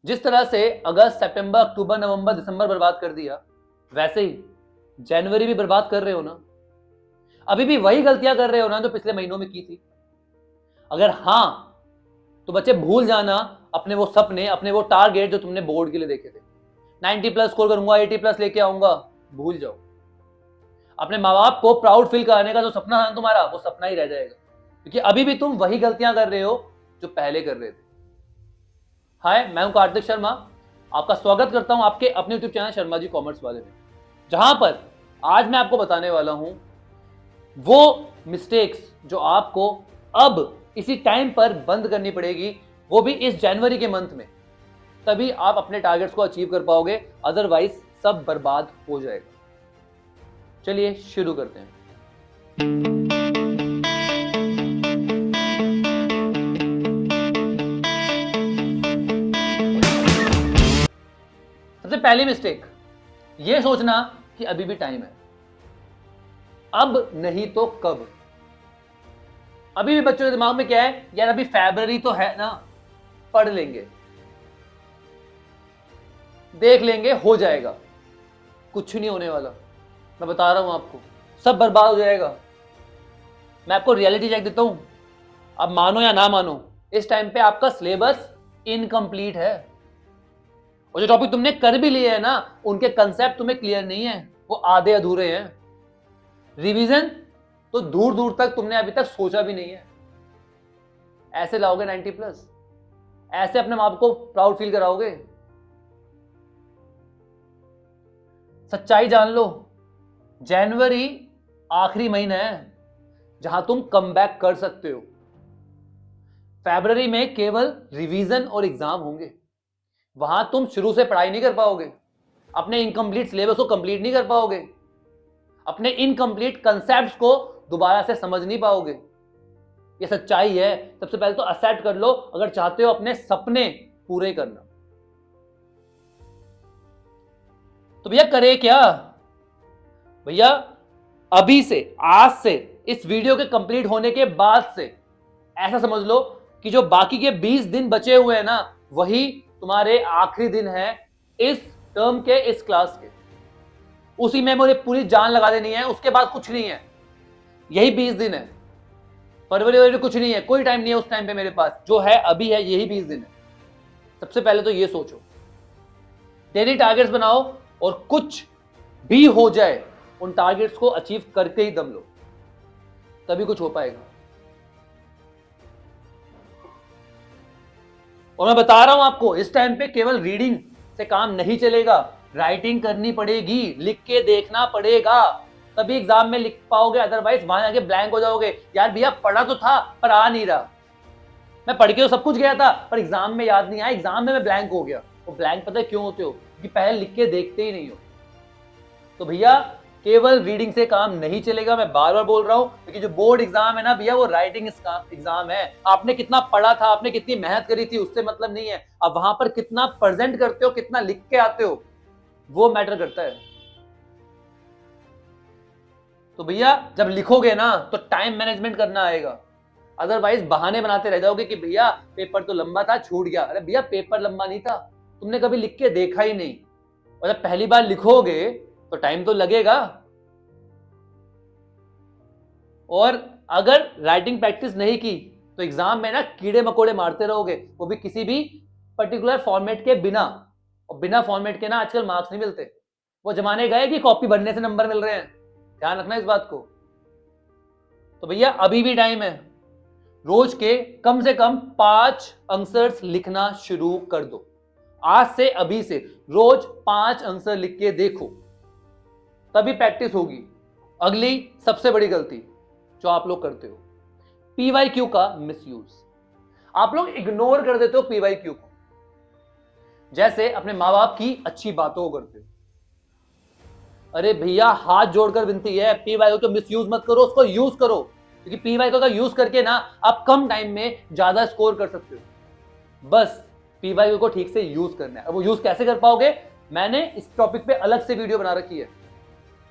जिस तरह से अगस्त, सितंबर, अक्टूबर, नवंबर, दिसंबर बर्बाद कर दिया, वैसे ही जनवरी भी बर्बाद कर रहे हो ना। अभी भी वही गलतियां कर रहे हो ना जो पिछले महीनों में की थी। अगर हां तो बच्चे भूल जाना अपने वो सपने, अपने वो टारगेट जो तुमने बोर्ड के लिए देखे थे। 90 प्लस स्कोर करूंगा, 80 प्लस लेके आऊंगा, भूल जाओ। अपने माँ बाप को प्राउड फील कराने का जो सपना था ना तुम्हारा, वो सपना ही रह जाएगा, क्योंकि अभी भी तुम वही गलतियां कर रहे हो जो पहले कर रहे थे। हाय, मैं हूं कार्तिक शर्मा। आपका स्वागत करता हूं आपके अपने YouTube channel Sharma ji commerce वाले में, जहां पर आज मैं आपको बताने वाला हूं वो मिस्टेक्स जो आपको अब इसी टाइम पर बंद करनी पड़ेगी, वो भी इस जनवरी के मंथ में। तभी आप अपने टारगेट्स को अचीव कर पाओगे, अदरवाइज सब बर्बाद हो जाएगा। चलिए शुरू करते हैं। सबसे पहली मिस्टेक ये सोचना कि अभी भी टाइम है, अब नहीं तो कब। अभी भी बच्चों के दिमाग में क्या है, यार अभी फरवरी तो है ना, पढ़ लेंगे, देख लेंगे, हो जाएगा। कुछ नहीं होने वाला, मैं बता रहा हूं आपको, सब बर्बाद हो जाएगा। मैं आपको रियलिटी चेक देता हूं, अब मानो या ना मानो, इस टाइम पे आपका सिलेबस इनकम्प्लीट है, और जो टॉपिक तुमने कर भी लिए है ना, उनके कंसेप्ट तुम्हें क्लियर नहीं है, वो आधे अधूरे हैं। रिवीजन तो दूर दूर तक तुमने अभी तक सोचा भी नहीं है। ऐसे लाओगे 90 प्लस? ऐसे अपने माँ बाप को प्राउड फील कराओगे? सच्चाई जान लो, जनवरी आखिरी महीना है जहां तुम कम बैक कर सकते हो। फरवरी में केवल रिवीजन और एग्जाम होंगे, वहां तुम शुरू से पढ़ाई नहीं कर पाओगे, अपने इनकम्प्लीट सिलेबस को कंप्लीट नहीं कर पाओगे, अपने इनकम्प्लीट कंसेप्ट्स को दोबारा से समझ नहीं पाओगे। ये सच्चाई है। सबसे पहले तो एक्सेप्ट कर लो, अगर चाहते हो अपने सपने पूरे करना। तो भैया करे क्या? भैया अभी से, आज से, इस वीडियो के कंप्लीट होने के बाद से ऐसा समझ लो कि जो बाकी के 20 दिन बचे हुए हैं ना, वही तुम्हारे आखिरी दिन है इस टर्म के, इस क्लास के। उसी में मुझे पूरी जान लगा देनी है, उसके बाद कुछ नहीं है। यही 20 दिन है, फरवरी कुछ नहीं है, कोई टाइम नहीं है उस टाइम पे मेरे पास। जो है अभी है, यही 20 दिन है। सबसे पहले तो ये सोचो, डेली टारगेट्स बनाओ, और कुछ भी हो जाए उन टारगेट्स को अचीव करके ही दम लो, तभी कुछ हो पाएगा। और मैं बता रहा हूं आपको, इस टाइम पे केवल रीडिंग से काम नहीं चलेगा, राइटिंग करनी पड़ेगी, लिख के देखना पड़ेगा, तभी एग्जाम में लिख पाओगे, अदरवाइज वहां जाके ब्लैंक हो जाओगे। यार भैया पढ़ा तो था पर आ नहीं रहा, मैं पढ़ के तो सब कुछ गया था पर एग्जाम में याद नहीं आया, एग्जाम में मैं ब्लैंक हो गया। वो ब्लैंक पता है क्यों होते हो? कि पहले लिख के देखते ही नहीं हो। तो भैया केवल रीडिंग से काम नहीं चलेगा, मैं बार बार बोल रहा हूं, क्योंकि जो बोर्ड एग्जाम है ना भैया, वो राइटिंग एग्जाम है। आपने कितना पढ़ा था, आपने कितनी मेहनत करी थी, उससे मतलब नहीं है। अब वहां पर कितना प्रेजेंट करते हो, कितना लिख के आते हो, वो मैटर करता है। तो भैया जब लिखोगे ना तो टाइम मैनेजमेंट करना आएगा, अदरवाइज बहाने बनाते रह जाओगे कि भैया पेपर तो लंबा था, छूट गया। अरे भैया पेपर लंबा नहीं था, तुमने कभी लिख के देखा ही नहीं, और जब पहली बार लिखोगे तो टाइम तो लगेगा। और अगर राइटिंग प्रैक्टिस नहीं की तो एग्जाम में ना कीड़े मकोड़े मारते रहोगे, वो भी किसी भी पर्टिकुलर फॉर्मेट के बिना। और बिना फॉर्मेट के ना आजकल मार्क्स नहीं मिलते, वो जमाने गए कि कॉपी भरने से नंबर मिल रहे हैं। ध्यान रखना इस बात को। तो भैया अभी भी टाइम है, रोज के कम से कम 5 आंसर्स लिखना शुरू कर दो। आज से, अभी से रोज 5 आंसर लिख के देखो, तभी प्रैक्टिस होगी। अगली सबसे बड़ी गलती जो आप लोग करते हो, पीवाईक्यू का मिसयूज। आप लोग इग्नोर कर देते हो पीवाईक्यू को, जैसे अपने माँ बाप की अच्छी बातों को करते हो। अरे भैया हाथ जोड़कर विनती है, पीवाईक्यू को मिसयूज मत करो, उसको यूज करो, क्योंकि पीवाईक्यू का यूज करके ना आप कम टाइम में ज्यादा स्कोर कर सकते हो। बस पीवाईक्यू को ठीक से यूज करना है। अब वो यूज कैसे कर पाओगे, मैंने इस टॉपिक पे अलग से वीडियो बना रखी है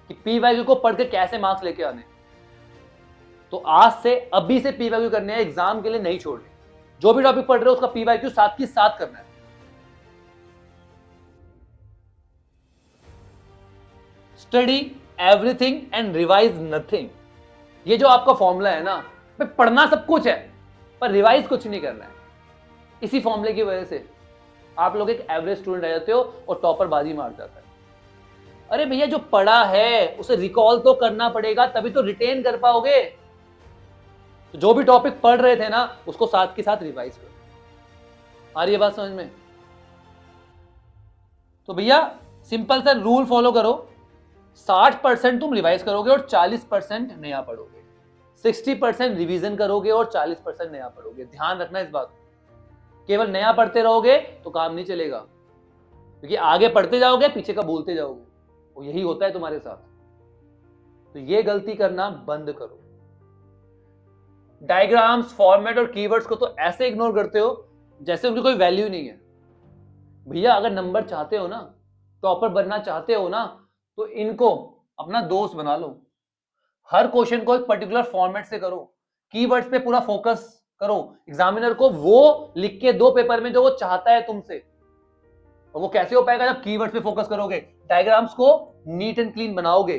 कि पीवाईक्यू को पढ़ के कैसे मार्क्स लेके आने। तो आज से, अभी से पीवाईक्यू करने हैं, एग्जाम के लिए नहीं छोड़ने। जो भी टॉपिक पढ़ रहे हो उसका पीवाईक्यू साथ की साथ करना है। Study everything and revise nothing. ये जो आपका फॉर्मूला है ना, पढ़ना सब कुछ है पर रिवाइज कुछ नहीं करना है। इसी फॉर्मूले की वजह से आप लोग एक एवरेज स्टूडेंट रह जाते हो और टॉपर बाजी मार जाता है। अरे भैया, जो पढ़ा है उसे रिकॉल तो करना पड़ेगा, तभी तो रिटेन कर पाओगे। तो जो भी टॉपिक पढ़ रहे थे ना, उसको साथ के साथ रिवाइज करो। आ रही है बात समझ में? तो भैया सिंपल सा रूल फॉलो करो, 60% तुम रिवाइज करोगे और 40% नया पढ़ोगे, 60% रिवीजन करोगे और 40% नया पढ़ोगे। ध्यान रखना इस बात को। केवल नया पढ़ते रहोगे तो काम नहीं चलेगा, क्योंकि आगे पढ़ते जाओगे पीछे का भूलते जाओगे, और यही होता है तुम्हारे साथ। तो ये गलती करना बंद करो। डायग्राम्स, फॉर्मेट और कीवर्ड्स को तो ऐसे इग्नोर करते हो जैसे उनकी कोई वैल्यू नहीं है। भैया अगर नंबर चाहते हो ना, टॉपर बनना चाहते हो ना, तो इनको अपना दोस्त बना लो। हर क्वेश्चन को एक पर्टिकुलर फॉर्मेट से करो, कीवर्ड्स पे पूरा फोकस करो। एग्जामिनर को वो लिख के दो पेपर में जो वो चाहता है तुमसे। और वो कैसे हो पाएगा? जब कीवर्ड्स पे फोकस करोगे, डायग्राम्स को नीट एंड क्लीन बनाओगे,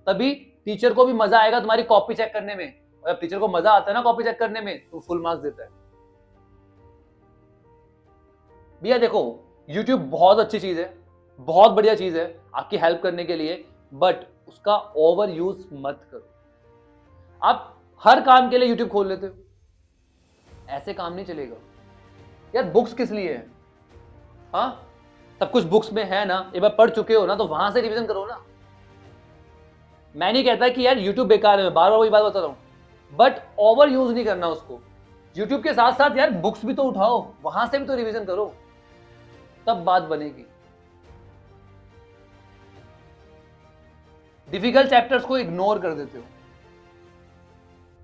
तभी टीचर को भी मजा आएगा तुम्हारी कॉपी चेक करने में। और जब टीचर को मजा आता है ना कॉपी चेक करने में, तो फुल मार्क्स देता है। भैया देखो, YouTube बहुत अच्छी चीज है, बहुत बढ़िया चीज है आपकी हेल्प करने के लिए, बट उसका ओवर यूज मत करो। आप हर काम के लिए YouTube खोल लेते हो, ऐसे काम नहीं चलेगा यार। बुक्स किस लिए है? हाँ, सब कुछ बुक्स में है ना, एक बार पढ़ चुके हो ना, तो वहां से रिवीजन करो ना। मैं नहीं कहता कि यार YouTube बेकार है, मैं बार बार वही बात बता रहा हूं, बट ओवर यूज नहीं करना उसको। YouTube के साथ साथ यार बुक्स भी तो उठाओ, वहां से भी तो रिवीजन करो, तब बात बनेगी। डिफिकल्ट चैप्टर्स को इग्नोर कर देते हो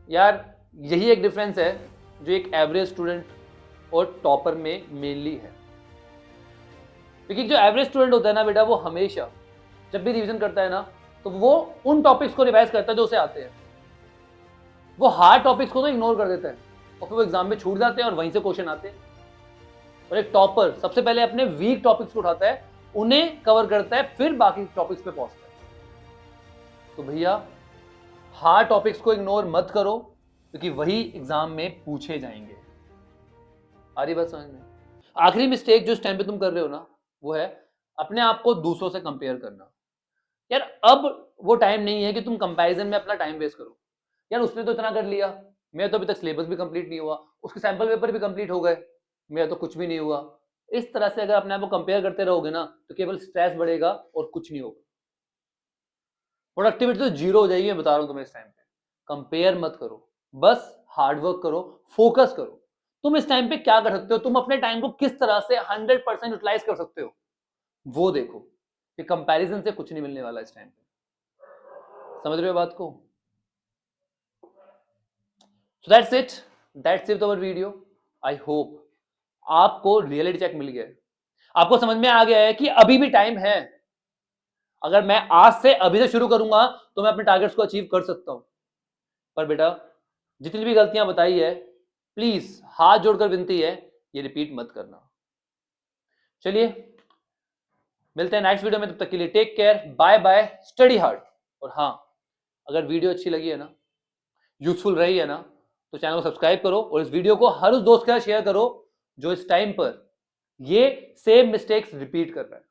यार। यही एक डिफरेंस है जो एक एवरेज स्टूडेंट और टॉपर में मेनली है। क्योंकि जो एवरेज स्टूडेंट होता है ना बेटा, वो हमेशा जब भी रिवीजन करता है ना, तो वो उन टॉपिक्स को रिवाइज करता है जो उसे आते हैं। वो हार्ड टॉपिक्स को तो इग्नोर कर देता है और फिर वो एग्जाम में छूट जाते हैं और वहीं से क्वेश्चन आते हैं। और एक टॉपर सबसे पहले अपने वीक टॉपिक्स को उठाता है, उन्हें कवर करता है, फिर बाकी टॉपिक्स पे पहुंचता है। तो भैया हार्ड टॉपिक्स को इग्नोर मत करो, क्योंकि वही एग्जाम में पूछे जाएंगे। आ रही बात समझ में? आखिरी मिस्टेक जो इस टाइम पे तुम कर रहे हो ना, वो है अपने आप को दूसरों से कंपेयर करना। यार अब वो टाइम नहीं है कि तुम कंपैरिजन में अपना टाइम वेस्ट करो। यार उसने तो इतना कर लिया, मेरा तो अभी तक सिलेबस भी कंप्लीट नहीं हुआ, उसके सैंपल पेपर भी कंप्लीट हो गए, मेरा तो कुछ भी नहीं हुआ। इस तरह से अगर अपने आप को कंपेयर करते रहोगे ना, तो केवल स्ट्रेस बढ़ेगा और कुछ नहीं होगा। प्रोडक्टिविटी तो जीरो हो जाएगी, मैं बता रहा हूं तुम्हें इस टाइम पे। कंपेयर मत करो, बस हार्डवर्क करो, फोकस करो। तुम इस टाइम पे क्या कर सकते हो, तुम अपने टाइम को किस तरह से 100% यूटिलाइज कर सकते हो, वो देखो। कि कंपैरिजन से कुछ नहीं मिलने वाला इस टाइम पे। समझ रहे हो बात को? So that's it our video. I hope आपको रियलिटी चेक मिल गया है, आपको समझ में आ गया है कि अभी भी टाइम है। अगर मैं आज से अभी से शुरू करूंगा तो मैं अपने टारगेट्स को अचीव कर सकता हूं। पर बेटा जितनी भी गलतियां बताई है, प्लीज हाथ जोड़कर विनती है, ये रिपीट मत करना। चलिए मिलते हैं नेक्स्ट वीडियो में, तब तक के लिए take care, bye bye, study hard. और हाँ, अगर वीडियो अच्छी लगी है ना, यूजफुल रही है ना, तो चैनल को सब्सक्राइब करो और इस वीडियो को हर उस दोस्त के साथ शेयर करो जो इस टाइम पर ये सेम मिस्टेक्स रिपीट कर रहा है।